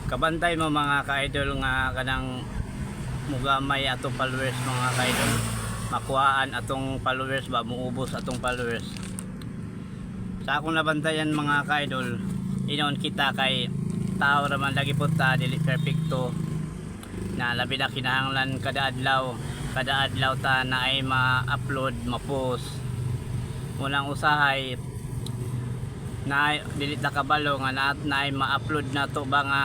Kabantay mo mga ka-idol nga kanang mugamay atong followers mga ka-idol, makuhaan atong followers ba, muubos atong followers. Sa akong nabantayan mga ka-idol, inon kita kay tao raman lagi po ta dili perfecto, na labi na kinahanglan kada adlaw ta na ay ma-upload, ma-post. Unang usahay na dili ta kabalo nga na ay ma-upload na to ba nga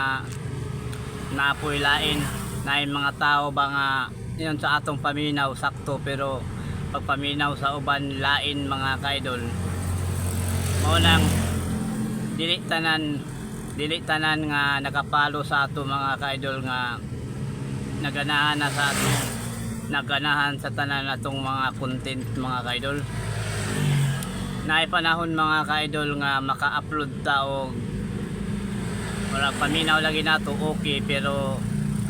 naapoy lain na ay mga tao ba nga yun sa atong paminaw sakto, pero pag paminaw sa uban lain mga ka-idol. Maunang dili tanan nga nakapalo sa ato mga ka-idol nga naganahan na sa ato, naganahan sa tanan atong mga content mga ka-idol. Naay panahon mga ka-idol nga maka-upload ta og wala paminaw lagi nato okay, pero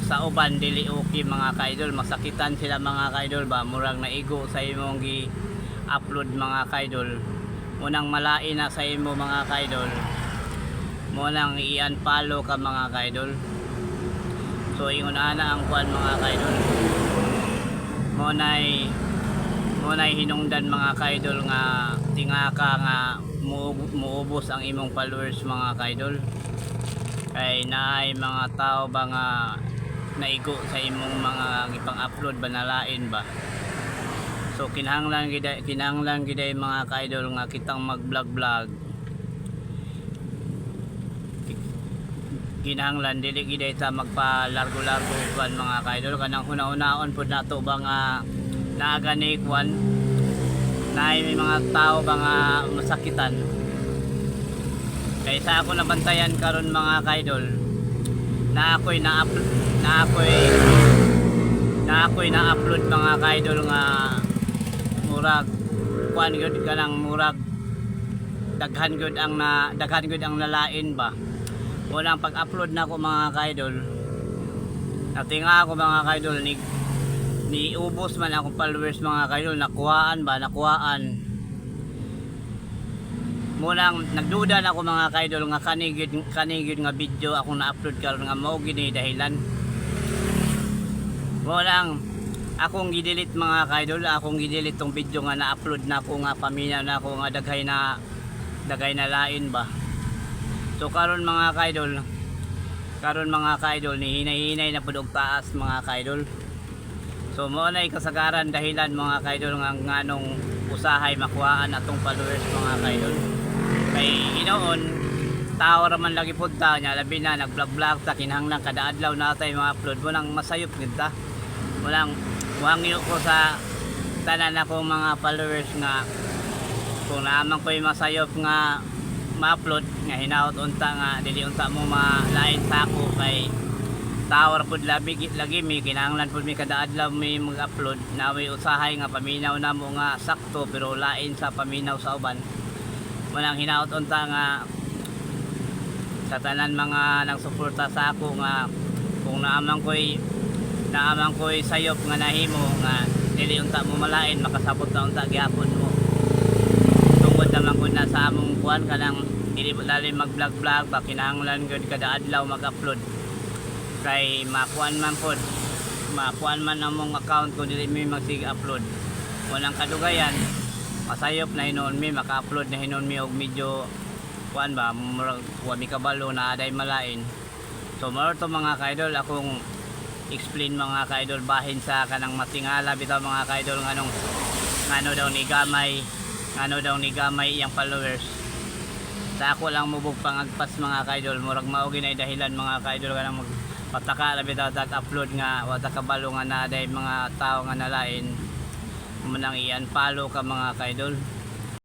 sa uban dili okay mga ka-idol. Masakitan sila mga ka-idol ba, murag naigo sa imong gi-upload mga ka-idol. Munang malain na sa imo mga ka-idol, munang i-unfollow ka mga ka-idol. So ingon ana ang kuan mga ka-idol, munay hinungdan mga ka-idol nga tingaka nga muubos ang imong followers mga ka-idol. Kay naay mga tao ba nga naigo sa imong mga ipang-upload ba nalain ba. So kinahanglan giday mga ka-idol nga kitang mag-vlog. Kinahanglan dili giday ta magpa-largo-largo kan mga ka-idol. Kanang una-unaon pud nato ba nga naagani kwan na may mga tao ba nga masakitan. Kaysa ako nabantayan karon mga ka-idol na ako'y na-upload mga ka-idol nga murag kwan gyud kanang murag daghan gyud ang nalain ba. Walang pag-upload na ko mga ka-idol, natinga ako mga ka-idol ni ubos man akong followers mga ka-idol. Nakuhaan munang nagduda na ako mga ka-idol nga kanigid nga video akong na-upload karon nga mao gini dahilan. Munang akong gidelete mga ka-idol, akong gidelete tong video nga na-upload na ako nga pamilya na ako nga daghay na lain ba. So karon mga ka-idol ni hinay-hinay na pud og taas mga ka-idol. So mao nay kasagaran dahilan mga ka-idol nga nganong usahay makuhaan atong followers mga ka-idol. Kay inoon tao raman lagi pud ta nya, labi na nag-vlog ta kinahanglan kada adlaw natay mga upload. Walang masayop gid ta, walang wangyo ko sa tanan ako mga followers nga kung naman ko'y masayop nga ma-upload nga hinaot unta nga dili unta mo malain sa ako. Kay tao ra pud lagi mi kinahanglan pud mi kada adlaw mi mag-upload. Naway usahay nga paminaw namo nga sakto, pero lain sa paminaw sa uban. Walang hinaot unta nga sa tanan mga nagsuporta sa ako nga kung naamang ko'y sayop nga nahimo nga dili unta mo malain, makasabot na unta gyapon mo. Tungkol naman ko na sa among kuan kanang dili lalim mag-vlog ba, kinahanglan gyud kada adlaw mag-upload. Kay makuan man among account kung dili mi magsig-upload. Walang kadugayan, masayop na hinon mi maka-upload na hinon mi og medyo kuan ba wa mi kabalo na aday malain. So mao to mga ka-idol akong explain mga ka-idol bahin sa kanang matingala bitaw mga ka-idol ngano daw ni gamay iyang followers. Sa ako lang mubog pangagpas mga ka-idol, murag mao ginay dahilan mga ka-idol kanang pataka labi daw upload nga wata kabalo nga na aday mga tao nga nalain. Munang i-unfollow ka mga ka-idol.